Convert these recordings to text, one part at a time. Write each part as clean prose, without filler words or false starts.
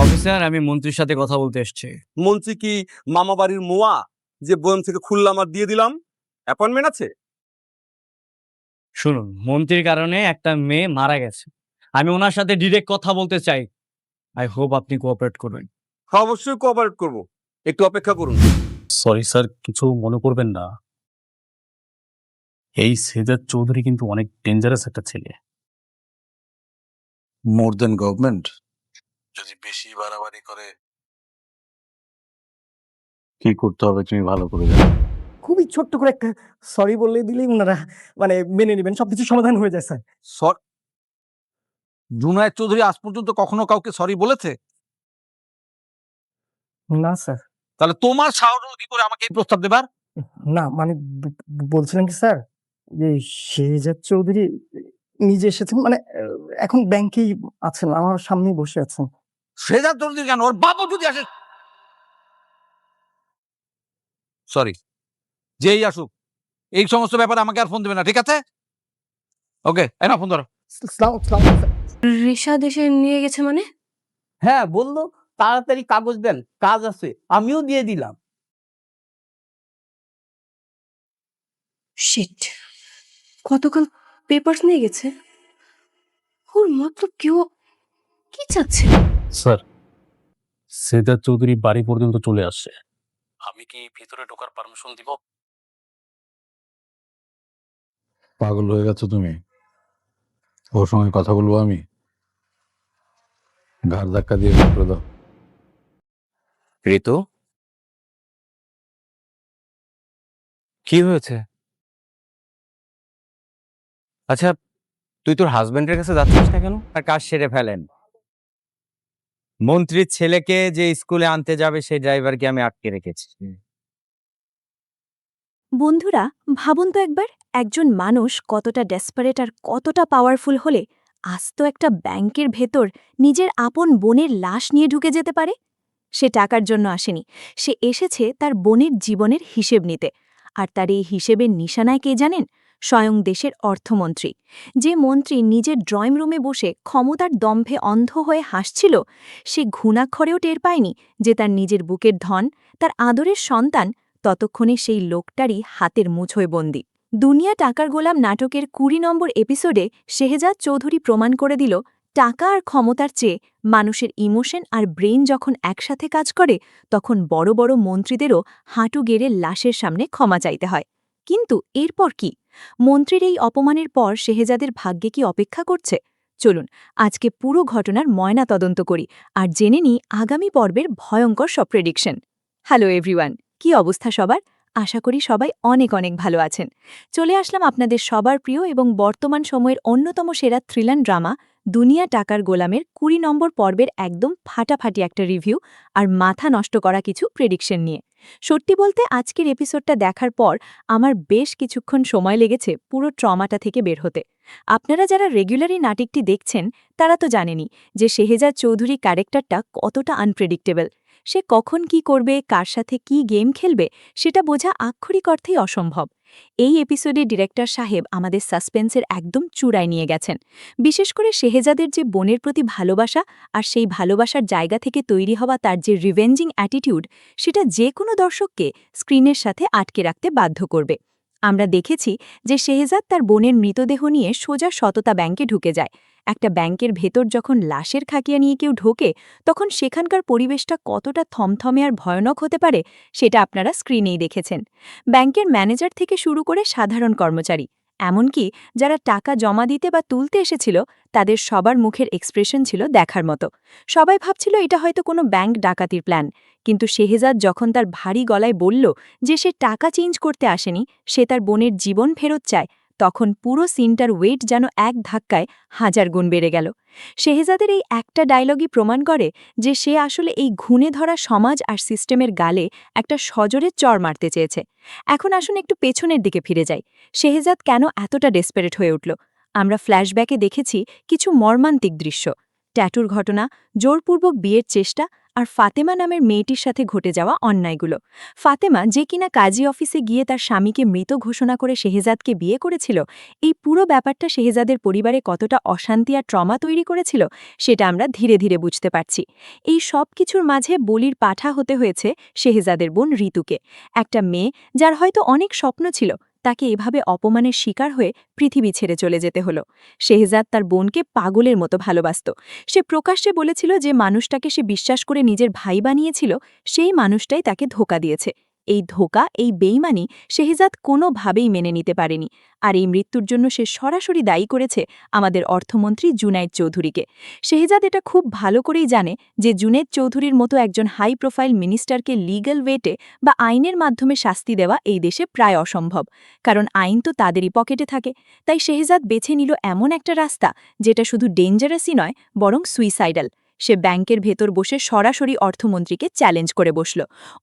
Officer, আমি মন্ত্রীর সাথে কথা বলতে এসেছি। মন্ত্রী কি মামা বাড়ির মোয়া যে বয়ম থেকে খুললাম আর দিয়ে দিলাম? অ্যাপয়েন্টমেন্ট আছে? শুনুন, মন্ত্রীর কারণে একটা মেয়ে মারা গেছে। আমি ওনার সাথে ডিরেক্ট কথা বলতে চাই। আই হোপ আপনি কোঅপারেট করবেন। অবশ্যই কোঅপারেট করব, একটু অপেক্ষা করুন। সরি স্যার, কিছু মনে করবেন না। এই সেজাদ চৌধুরী কিন্তু অনেক ডেঞ্জারাস একটা ছেলে। মোর দেন গভর্নমেন্ট যদি বেশি বাড়াবাড়ি করে কি করতে হবে তুমি ভালো করে জানো। খুবই ছোট্ট করে একটা সরি বললে দিলেই ওনারা মানে মেনে নেবেন, সবকিছু সমাধান হয়ে যায় স্যার। জুনায়েদ চৌধুরী আজ পর্যন্ত কখনো কাউকে সরি বলেছে? না স্যার, তাহলে তোমার সাহস হলো কি করে আমাকে এই প্রস্তাব দেবার? না মানে বলছিলাম কি স্যার, যে শেহজাদ চৌধুরী নিজে এসেছেন, মানে এখন ব্যাংকেই আছেন, আমার সামনেই বসে আছেন। সেজাদ চৌধুরী কেন, ওর বাবু যদি আসে। সরি, যেই আসুক এই সমস্ত ব্যাপারে আমাকে আর ফোন দেবে না, ঠিক আছে? ওকে, এনা ফোন ধরো। রিশা দেশে নিয়ে গেছে মানে? হ্যাঁ বললো তাড়াতাড়ি কাগজ দেন, কাজ আছে। আমিও দিয়ে দিলাম। শিট, কতকাল পেপারস নিয়ে গেছে। ওর মতলব কেউ কি চাচ্ছে? স্যার, সেজাদ চৌধুরী বাড়ি পর্যন্ত চলে আসছে। আমি কি ভিতরে ঢোকার পারমিশন দিব? পাগল হয়ে গেছো তুমি? ওর সঙ্গে কথা বলবো আমি? ঘাড় ধাক্কা দিয়ে বের করে দাও। ঋতু, কি হয়েছে? আচ্ছা, তুই তোর হাজবেন্ডের কাছে যাচ্ছিস না কেন? আর কাজ সেরে ফেলেন। মন্ত্রীর ছেলেকে যে স্কুলে আনতে যাবে সেই ড্রাইভারকে আমি আটকে রেখেছি। বন্ধুরা, ভাবুন তো একবার, একজন মানুষ কতটা ডেসপারেট আর কতটা পাওয়ারফুল হলে আস্ত একটা ব্যাংকের ভেতর নিজের আপন বোনের লাশ নিয়ে ঢুকে যেতে পারে। সে টাকার জন্য আসেনি, সে এসেছে তার বোনের জীবনের হিসেব নিতে। আর তার এই হিসেবের নিশানায় কে জানেন? স্বয়ং দেশের অর্থমন্ত্রী। যে মন্ত্রী নিজের ড্রয়িং রুমে বসে ক্ষমতার দম্ভে অন্ধ হয়ে হাসছিল, সে ঘুণাক্ষরেও টের পায়নি যে তার নিজের বুকের ধন, তার আদরের সন্তান ততক্ষণে সেই লোকটারই হাতের মুঠোয় বন্দী। দুনিয়া টাকার গোলাম নাটকের ২০ নম্বর এপিসোডে শেহজাদ চৌধুরী প্রমাণ করে দিল, টাকা আর ক্ষমতার চেয়ে মানুষের ইমোশন আর ব্রেন যখন একসাথে কাজ করে, তখন বড় বড় মন্ত্রীদেরও হাঁটু গেড়ে লাশের সামনে ক্ষমা চাইতে হয়। কিন্তু এরপর কি? মন্ত্রীর এই অপমানের পর শেহজাদের ভাগ্যে কি অপেক্ষা করছে? চলুন আজকে পুরো ঘটনার ময়না তদন্ত করি আর জেনে নিই আগামী পর্বের ভয়ঙ্কর সব প্রেডিকশন। হ্যালো এভরিওয়ান, কি অবস্থা সবার? আশা করি সবাই অনেক অনেক ভালো আছেন। চলে আসলাম আপনাদের সবার প্রিয় এবং বর্তমান সময়ের অন্যতম সেরা থ্রিলার ড্রামা দুনিয়া টাকার গোলামের ২০ নম্বর পর্বের একদম ফাটাফাটি একটা রিভিউ আর মাথা নষ্ট করা কিছু প্রেডিকশন নিয়ে। সত্যি বলতে আজকের এপিসোডটা দেখার পর আমার বেশ কিছুক্ষণ সময় লেগেছে পুরো ট্রমাটা থেকে বের হতে। আপনারা যারা রেগুলারই নাটকটি দেখছেন তারা তো জানেনই যে শেহজাদ চৌধুরী ক্যারেক্টারটা কতটা আনপ্রেডিক্টেবল। সে কখন কি করবে, কার সাথে কি গেম খেলবে, সেটা বোঝা আক্ষরিক অর্থেই অসম্ভব। এই এপিসোডে ডিরেক্টর সাহেব আমাদের সাসপেন্সের একদম চূড়ায় নিয়ে গেছেন। বিশেষ করে শেহজাদের যে বোনের প্রতি ভালোবাসা আর সেই ভালোবাসার জায়গা থেকে তৈরি হওয়া তার যে রিভেঞ্জিং অ্যাটিটিউড, সেটা যে কোনো দর্শককে স্ক্রিনের সাথে আটকে রাখতে বাধ্য করবে। আমরা দেখেছি যে শেহজাদ তার বোনের মৃতদেহ নিয়ে সোজা সততা ব্যাংকে ঢুকে যায়। একটা ব্যাংকের ভেতর যখন লাশের খাকিয়া নিয়ে কেউ ঢোকে, তখন সেখানকার পরিবেশটা কতটা থমথমে আর ভয়ানক হতে পারে সেটা আপনারা স্ক্রিনেই দেখেছেন। ব্যাংকের ম্যানেজার থেকে শুরু করে সাধারণ কর্মচারী, এমনকি যারা টাকা জমা দিতে বা তুলতে এসেছিল, তাদের সবার মুখের এক্সপ্রেশন ছিল দেখার মতো। সবাই ভাবছিল এটা হয়তো কোনো ব্যাংক ডাকাতির প্ল্যান, কিন্তু শেহজাদ যখন তার ভারী গলায় বলল যে সে টাকা চেঞ্জ করতে আসেনি, সে তার বোনের জীবন ফেরত চায়, তখন পুরো সিনটার ওয়েট যেন এক ধাক্কায় ১০০০ গুণ বেড়ে গেল। শেহজাদের এই একটা ডায়লগই প্রমাণ করে যে সে আসলে এই ঘুণে ধরা সমাজ আর সিস্টেমের গালে একটা সজোরে চড় মারতে চেয়েছে। এখন আসুন একটু পেছনের দিকে ফিরে যাই। শেহজাদ কেন এতটা ডেসপারেট হয়ে উঠল? আমরা ফ্ল্যাশব্যাকে দেখেছি কিছু মর্মান্তিক দৃশ্য, ট্যাটুর ঘটনা, জোরপূর্বক বিয়ের চেষ্টা আর ফাতেমা নামের মেয়েটির সাথে ঘটে যাওয়া অন্যায়গুলো। ফাতেমা, যে কিনা কাজী অফিসে গিয়ে তার স্বামীকে মৃত ঘোষণা করে শেহজাদকে বিয়ে করেছিল, এই পুরো ব্যাপারটা শেহজাদের পরিবারে কতটা অশান্তি আর ট্রমা তৈরি করেছিল সেটা আমরা ধীরে ধীরে বুঝতে পারছি। এই সব কিছুর মাঝে বলির পাঠা হতে হয়েছে শেহজাদের বোন ঋতুকে, একটা মেয়ে যার হয়তো অনেক স্বপ্ন ছিল, তাকে এভাবে অপমানের শিকার হয়ে পৃথিবী ছেড়ে চলে যেতে হলো। শেহজাদ তার বোনকে পাগলের মতো ভালোবাসত। সে প্রকাশ্যে বলেছিল যে মানুষটাকে সে বিশ্বাস করে নিজের ভাই বানিয়েছিল, সেই মানুষটাই তাকে ধোঁকা দিয়েছে। এই ধোঁকা, এই বেইমানি শেহজাদ কোনোভাবেই মেনে নিতে পারেনি। আর এই মৃত্যুর জন্য সে সরাসরি দায়ী করেছে আমাদের অর্থমন্ত্রী জুনায়েদ চৌধুরীকে। শেহজাদ এটা খুব ভালো করেই জানে যে জুনায়েদ চৌধুরীর মতো একজন হাই প্রোফাইল মিনিস্টারকে লিগ্যাল ওয়েটে বা আইনের মাধ্যমে শাস্তি দেওয়া এই দেশে প্রায় অসম্ভব, কারণ আইন তো তাদেরই পকেটে থাকে। তাই শেহজাদ বেছে নিল এমন একটা রাস্তা যেটা শুধু ডেঞ্জারাসই নয়, বরং সুইসাইডাল। সে ব্যাংকের ভেতর বসে সরাসরি অর্থমন্ত্রীকে চ্যালেঞ্জ করে বসল।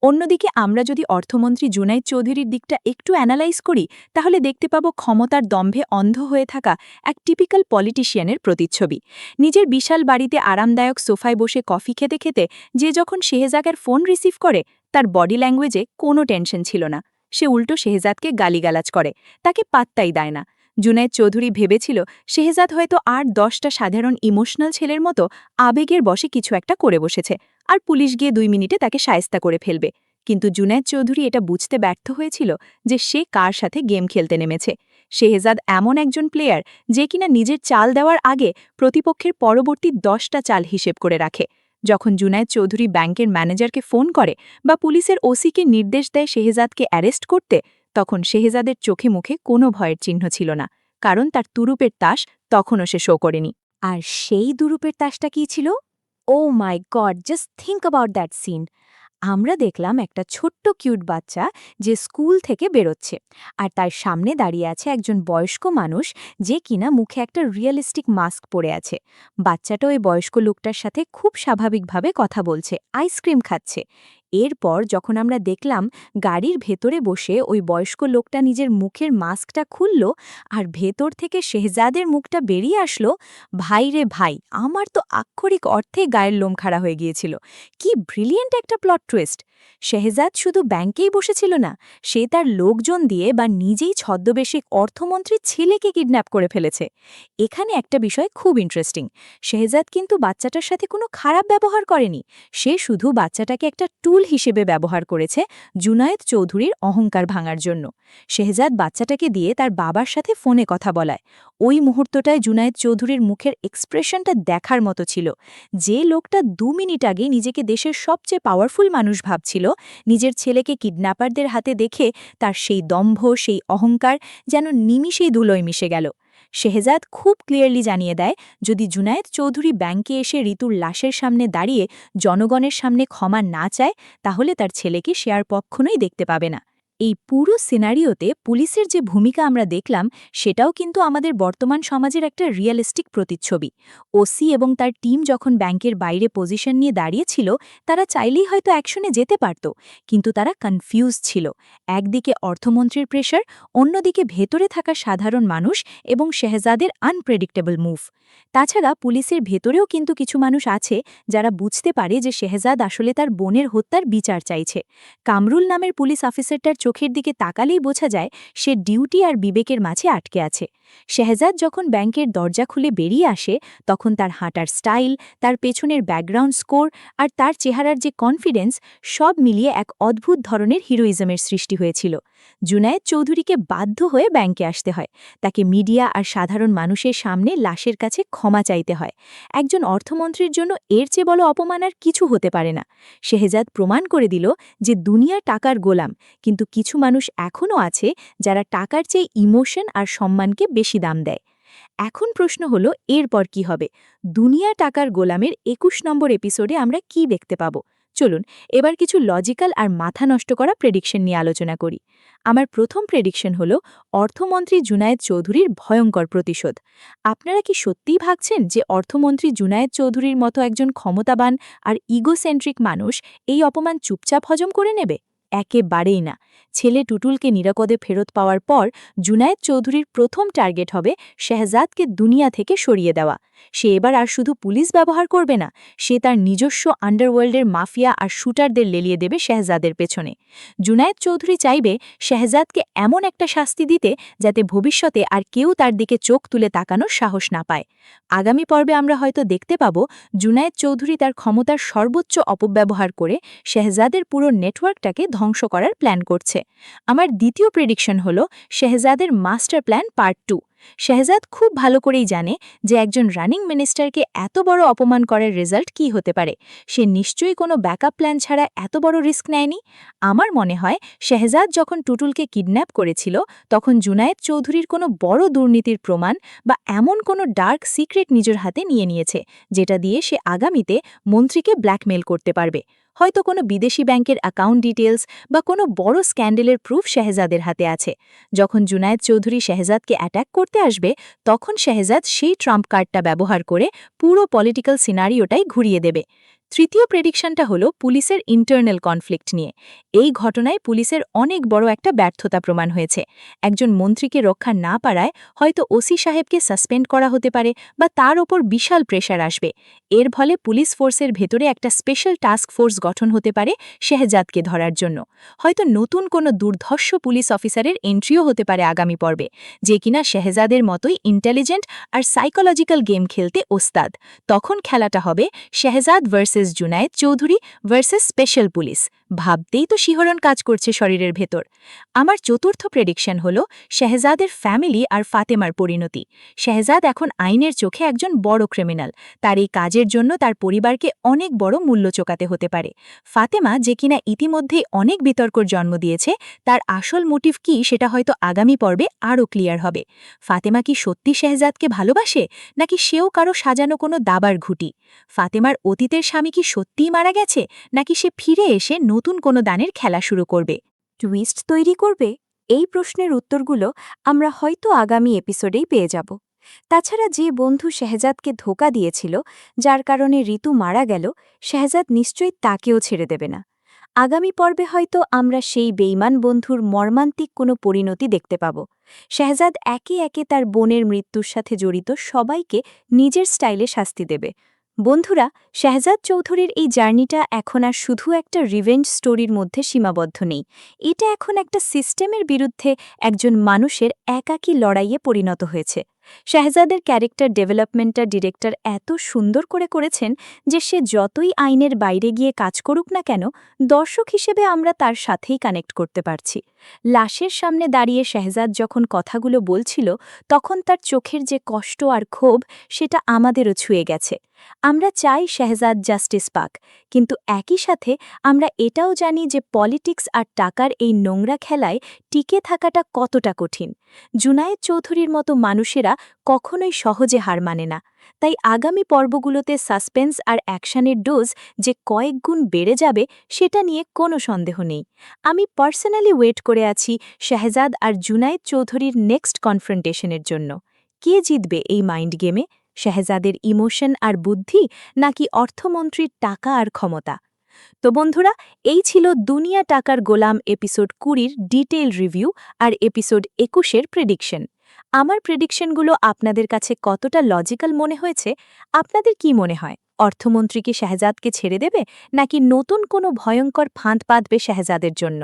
অন্যদিকে আমরা যদি অর্থমন্ত্রী জুনায়েদ চৌধুরীর দিকটা একটু অ্যানালাইজ করি, তাহলে দেখতে পাব ক্ষমতার দম্ভে অন্ধ হয়ে থাকা এক টিপিক্যাল পলিটিশিয়ানের প্রতিচ্ছবি। নিজের বিশাল বাড়িতে আরামদায়ক সোফায় বসে কফি খেতে খেতে যে যখন শেহজাদের ফোন রিসিভ করে, তার বডি ল্যাঙ্গুয়েজে কোনো টেনশন ছিল না। সে উল্টো শেহজাদকে গালিগালাজ করে, তাকে পাত্তাই দেয় না। জুনায়েদ চৌধুরী ভেবেছিল শেহজাদ হয়তো আর 10টা সাধারণ ইমোশনাল ছেলের মতো আবেগের বশে কিছু একটা করে বসেছে, আর পুলিশ গিয়ে 2 মিনিটে তাকে শায়েস্তা করে ফেলবে। কিন্তু জুনায়েদ চৌধুরী এটা বুঝতে ব্যর্থ হয়েছিল যে সে কার সাথে গেম খেলতে নেমেছে। শেহজাদ এমন একজন প্লেয়ার যে কিনা নিজের চাল দেওয়ার আগে প্রতিপক্ষের পরবর্তী 10টা চাল হিসেব করে রাখে। যখন জুনায়েদ চৌধুরী ব্যাংকের ম্যানেজারকে ফোন করে বা পুলিশের ওসিকে নির্দেশ দেয় শেহজাদকে অ্যারেস্ট করতে, তখন শেহজাদের চোখে মুখে কোনো ভয়ের চিহ্ন ছিল না, কারণ তার তুরুপের তাস তখনও সে শো করেনি। আর সেই দুরূপের তাসটা কি ছিল? Oh my God, just think about that scene. আমরা দেখলাম একটা ছোট্ট কিউট বাচ্চা যে স্কুল থেকে বেরোচ্ছে, আর তার সামনে দাঁড়িয়ে আছে একজন বয়স্ক মানুষ যে কিনা মুখে একটা রিয়েলিস্টিক মাস্ক পরে আছে। বাচ্চাটা ওই বয়স্ক লোকটার সাথে খুব স্বাভাবিকভাবে কথা বলছে, আইসক্রিম খাচ্ছে। এরপর যখন আমরা দেখলাম গাড়ির ভেতরে বসে ওই বয়স্ক লোকটা নিজের মুখের মাস্কটা খুলল আর ভেতর থেকে শেহজাদের মুখটা বেরিয়ে আসলো, ভাই রে ভাই, আমার তো আক্ষরিক অর্থে গায়ের লোম খাড়া হয়ে গিয়েছিল। কি ব্রিলিয়েন্ট একটা প্লট টুইস্ট! শেহজাদ শুধু ব্যাংকেই বসেছিল না, সে তার লোকজন দিয়ে বা নিজেই ছদ্মবেশে অর্থমন্ত্রীর ছেলেকে কিডন্যাপ করে ফেলেছে। এখানে একটা বিষয় খুব ইন্টারেস্টিং, শেহজাদ কিন্তু বাচ্চাটার সাথে কোনো খারাপ ব্যবহার করেনি, সে শুধু বাচ্চাটাকে একটা টুল হিসেবে ব্যবহার করেছে জুনায়েদ চৌধুরীর অহংকার ভাঙার জন্য। শেহজাদ বাচ্চাটাকে দিয়ে তার বাবার সাথে ফোনে কথা বলায়। ওই মুহূর্তটায় জুনায়েদ চৌধুরীর মুখের এক্সপ্রেশনটা দেখার মতো ছিল। যে লোকটা 2 মিনিট আগে নিজেকে দেশের সবচেয়ে পাওয়ারফুল মানুষ ভাবছিল, নিজের ছেলেকে কিডন্যাপারদের হাতে দেখে তার সেই দম্ভ, সেই অহংকার যেন নিমিষেই ধুলোয় মিশে গেল। শেহজাদ খুব ক্লিয়ারলি জানিয়ে দেয়, যদি জুনায়েদ চৌধুরী ব্যাংকে এসে ঋতুর লাশের সামনে দাঁড়িয়ে জনগণের সামনে ক্ষমা না চায়, তাহলে তার ছেলেকে সে আর কখনোই দেখতে পাবে না। এই পুরো সিনারিওতে পুলিশের যে ভূমিকা আমরা দেখলাম, সেটাও কিন্তু আমাদের বর্তমান সমাজের একটা রিয়েলিস্টিক প্রতিচ্ছবি। ওসি এবং তার টিম যখন ব্যাংকের বাইরে পজিশন নিয়ে দাঁড়িয়েছিল, তারা চাইলেই হয়তো অ্যাকশনে যেতে পারত, কিন্তু তারা কনফিউজ ছিল। একদিকে অর্থমন্ত্রীর প্রেশার, অন্যদিকে ভেতরে থাকা সাধারণ মানুষ এবং শেহজাদের আনপ্রেডিক্টেবল মুভ। তাছাড়া পুলিশের ভেতরেও কিন্তু কিছু মানুষ আছে যারা বুঝতে পারে যে শেহজাদ আসলে তার বোনের হত্যার বিচার চাইছে। কামরুল নামের পুলিশ অফিসারটার চোখের দিকে তাকালেই বোঝা যায় সে ডিউটি আর বিবেকের মাঝে আটকে আছে। শেহজাদ যখন ব্যাংকের দরজা খুলে বেরিয়ে আসে, তখন তার হাঁটার স্টাইল, তার পেছনের ব্যাকগ্রাউন্ড স্কোর আর তার চেহারার যে কনফিডেন্স, সব মিলিয়ে এক অদ্ভুত ধরনের হিরোইজমের সৃষ্টি হয়েছিল। জুনায়েদ চৌধুরীকে বাধ্য হয়ে ব্যাংকে আসতে হয়, তাকে মিডিয়া আর সাধারণ মানুষের সামনে লাশের কাছে ক্ষমা চাইতে হয়। একজন অর্থমন্ত্রীর জন্য এর চেয়ে বড় অপমান আর কিছু হতে পারে না। শেহজাদ প্রমাণ করে দিল যে দুনিয়া টাকার গোলাম, কিন্তু কিছু মানুষ এখনও আছে যারা টাকার চেয়ে ইমোশন আর সম্মানকে বেশি দাম দেয়। এখন প্রশ্ন হলো, এরপর কি হবে? দুনিয়া টাকার গোলামের 21 নম্বর এপিসোডে আমরা কি দেখতে পাব? চলুন এবার কিছু লজিক্যাল আর মাথা নষ্ট করা প্রেডিকশন নিয়ে আলোচনা করি। আমার প্রথম প্রেডিকশন হলো অর্থমন্ত্রী জুনায়েদ চৌধুরীর ভয়ঙ্কর প্রতিশোধ। আপনারা কি সত্যিই ভাবছেন যে অর্থমন্ত্রী জুনায়েদ চৌধুরীর মতো একজন ক্ষমতাবান আর ইগোসেন্ট্রিক মানুষ এই অপমান চুপচাপ হজম করে নেবে? একেবারেই না। ছেলে টুটুলকে নিরাপদে ফেরত পাওয়ার পর জুনায়েদ চৌধুরীর প্রথম টার্গেট হবে শেহজাদকে দুনিয়া থেকে সরিয়ে দেওয়া। সে এবার আর শুধু পুলিশ ব্যবহার করবে না, সে তার নিজস্ব আন্ডারওয়ার্ল্ডের মাফিয়া আর শুটারদের লেলিয়ে দেবে শেহজাদের পেছনে। জুনায়েদ চৌধুরী চাইবে শেহজাদকে এমন একটা শাস্তি দিতে যাতে ভবিষ্যতে আর কেউ তার দিকে চোখ তুলে তাকানোর সাহস না পায়। আগামী পর্বে আমরা হয়তো দেখতে পাব জুনায়েদ চৌধুরী তার ক্ষমতার সর্বোচ্চ অপব্যবহার করে শেহজাদের পুরো নেটওয়ার্কটাকে ধ্বংস করার প্ল্যান করছে। আমার দ্বিতীয় প্রেডিকশন হল শেহজাদের মাস্টার প্ল্যান পার্ট 2। শেহজাদ খুব ভালো করেই জানে যে একজন রানিং মিনিস্টারকে এত বড় অপমান করার রেজাল্ট কী হতে পারে। সে নিশ্চয়ই কোনো ব্যাকআপ প্ল্যান ছাড়া এত বড় রিস্ক নেয়নি। আমার মনে হয় শেহজাদ যখন টুটুলকে কিডন্যাপ করেছিল তখন জুনায়েদ চৌধুরীর কোনো বড় দুর্নীতির প্রমাণ বা এমন কোনো ডার্ক সিক্রেট নিজের হাতে নিয়েছে যেটা দিয়ে সে আগামীতে মন্ত্রীকে ব্ল্যাকমেল করতে পারবে। হয়তো কোনো বিদেশি ব্যাংকের অ্যাকাউন্ট ডিটেলস বা কোনো বড় স্ক্যান্ডেলের প্রুফ শেহজাদের হাতে আছে। যখন জুনায়েদ চৌধুরী শেহজাদকে অ্যাট্যাক করতে আসবে তখন শেহজাদ সেই ট্রাম্প কার্ডটা ব্যবহার করে পুরো পলিটিক্যাল সিনারিওটাই ঘুরিয়ে দেবে। তৃতীয় প্রেডিকশনটা হলো পুলিশের ইন্টারনাল কনফ্লিক্ট নিয়ে। এই ঘটনায় পুলিশের অনেক বড় একটা ব্যর্থতা প্রমাণ হয়েছে। একজন মন্ত্রীকে রক্ষা না পারায় হয়তো ওসি সাহেবকে সাসপেন্ড করা হতে পারে বা তার ওপর বিশাল প্রেশার আসবে। এর ফলে পুলিশ ফোর্সের ভেতরে একটা স্পেশাল টাস্ক ফোর্স গঠন হতে পারে শেহজাদকে ধরার জন্য। হয়তো নতুন কোনো দুর্ধর্ষ পুলিশ অফিসারের এন্ট্রিও হতে পারে আগামী পর্বে, যে কিনা শেহজাদের মতোই ইন্টেলিজেন্ট আর সাইকোলজিক্যাল গেম খেলতে ওস্তাদ। তখন খেলাটা হবে Shehzad versus Junaid Chowdhury versus special police. ভাবতেই তো শিহরণ কাজ করছে শরীরের ভেতর। আমার চতুর্থ প্রেডিকশন হল শেহজাদের ফ্যামিলি আর ফাতেমার পরিণতি। শেহজাদ এখন আইনের চোখে একজন বড় ক্রিমিনাল। তার এই কাজের জন্য তার পরিবারকে অনেক বড় মূল্য চোকাতে হতে পারে। ফাতেমা, যে কিনা ইতিমধ্যেই অনেক বিতর্কর জন্ম দিয়েছে, তার আসল মোটিভ কি সেটা হয়তো আগামী পর্বে আরও ক্লিয়ার হবে। ফাতেমা কি সত্যি শেহজাদকে ভালোবাসে, নাকি সেও কারো সাজানো কোনো দাবার ঘুঁটি? ফাতেমার অতীতের স্বামী কি সত্যিই মারা গেছে, নাকি সে ফিরে এসে নতুন কোনো দানের খেলা শুরু করবে? টুইস্ট তৈরি করবে? এই প্রশ্নের উত্তরগুলো আমরা হয়তো আগামী এপিসোডেই পেয়ে যাব। তাছাড়া যে বন্ধু শেহজাদকে ধোঁকা দিয়েছিল, যার কারণে ঋতু মারা গেল, শেহজাদ নিশ্চয়ই তাকেও ছেড়ে দেবে না। আগামী পর্বে হয়তো আমরা সেই বেইমান বন্ধুর মর্মান্তিক কোনো পরিণতি দেখতে পাব। শেহজাদ একে একে তার বোনের মৃত্যুর সাথে জড়িত সবাইকে নিজের স্টাইলে শাস্তি দেবে। বন্ধুরা, শেহজাদ চৌধুরীর এই জার্নিটা এখন আর শুধু একটা রিভেঞ্জ স্টোরির মধ্যে সীমাবদ্ধ নেই। এটা এখন একটা সিস্টেমের বিরুদ্ধে একজন মানুষের একাকী লড়াইয়ে পরিণত হয়েছে। শেহজাদের ক্যারেক্টার ডেভেলপমেন্টটা ডিরেক্টর এত সুন্দর করে করেছেন যে সে যতই আইনের বাইরে গিয়ে কাজ করুক না কেন, দর্শক হিসেবে আমরা তার সাথেই কানেক্ট করতে পারছি। লাশের সামনে দাঁড়িয়ে শেহজাদ যখন কথাগুলো বলছিল তখন তার চোখের যে কষ্ট আর ক্ষোভ, সেটা আমাদেরও ছুঁয়ে গেছে। আমরা চাই শেহজাদ জাস্টিস পাক, কিন্তু একই সাথে আমরা এটাও জানি যে পলিটিক্স আর টাকার এই নোংরা খেলায় টিকে থাকাটা কতটা কঠিন। জুনায়েদ চৌধুরীর মতো মানুষেরা কখনোই সহজে হার মানে না। তাই আগামী পর্বগুলোতে সাসপেন্স আর অ্যাকশনের ডোজ যে কয়েক গুণ বেড়ে যাবে সেটা নিয়ে কোনো সন্দেহ নেই। আমি পার্সোনালি ওয়েট করে আছি শেহজাদ আর জুনায়েদ চৌধুরীর নেক্সট কনফ্রন্টেশনের জন্য। কে জিতবে এই মাইন্ড গেমে? শেহজাদের ইমোশন আর বুদ্ধি, নাকি অর্থমন্ত্রীর টাকা আর ক্ষমতা? তো বন্ধুরা, এই ছিল দুনিয়া টাকার গোলাম এপিসোড 20-র ডিটেইল রিভিউ আর এপিসোড 21-এর প্রেডিকশন। আমার প্রেডিকশনগুলো আপনাদের কাছে কতটা লজিক্যাল মনে হয়েছে? আপনাদের কি মনে হয়, অর্থমন্ত্রী কি শেহজাদকে ছেড়ে দেবে, নাকি নতুন কোনো ভয়ঙ্কর ফাঁদ পাতবে শেহজাদের জন্য?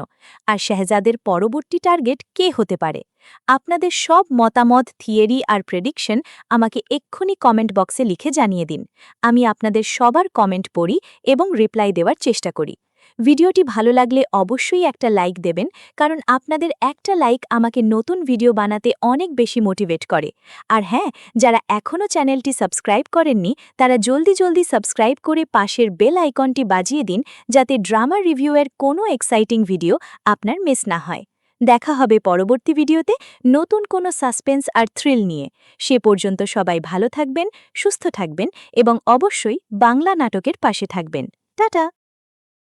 আর শেহজাদের পরবর্তী টার্গেট কে হতে পারে? আপনাদের সব মতামত, থিয়েরি আর প্রেডিকশন আমাকে এক্ষুনি কমেন্ট বক্সে লিখে জানিয়ে দিন। আমি আপনাদের সবার কমেন্ট পড়ি এবং রিপ্লাই দেওয়ার চেষ্টা করি। ভিডিওটি ভালো লাগলে অবশ্যই একটা লাইক দেবেন, কারণ আপনাদের একটা লাইক আমাকে নতুন ভিডিও বানাতে অনেক বেশি মোটিভেট করে। আর হ্যাঁ, যারা এখনও চ্যানেলটি সাবস্ক্রাইব করেননি তারা জলদি সাবস্ক্রাইব করে পাশের বেল আইকনটি বাজিয়ে দিন, যাতে ড্রামা রিভিউয়ের কোনো এক্সাইটিং ভিডিও আপনার মিস না হয়। দেখা হবে পরবর্তী ভিডিওতে নতুন কোনো সাসপেন্স আর থ্রিল নিয়ে। সে পর্যন্ত সবাই ভালো থাকবেন, সুস্থ থাকবেন এবং অবশ্যই বাংলা নাটকের পাশে থাকবেন। টাটা।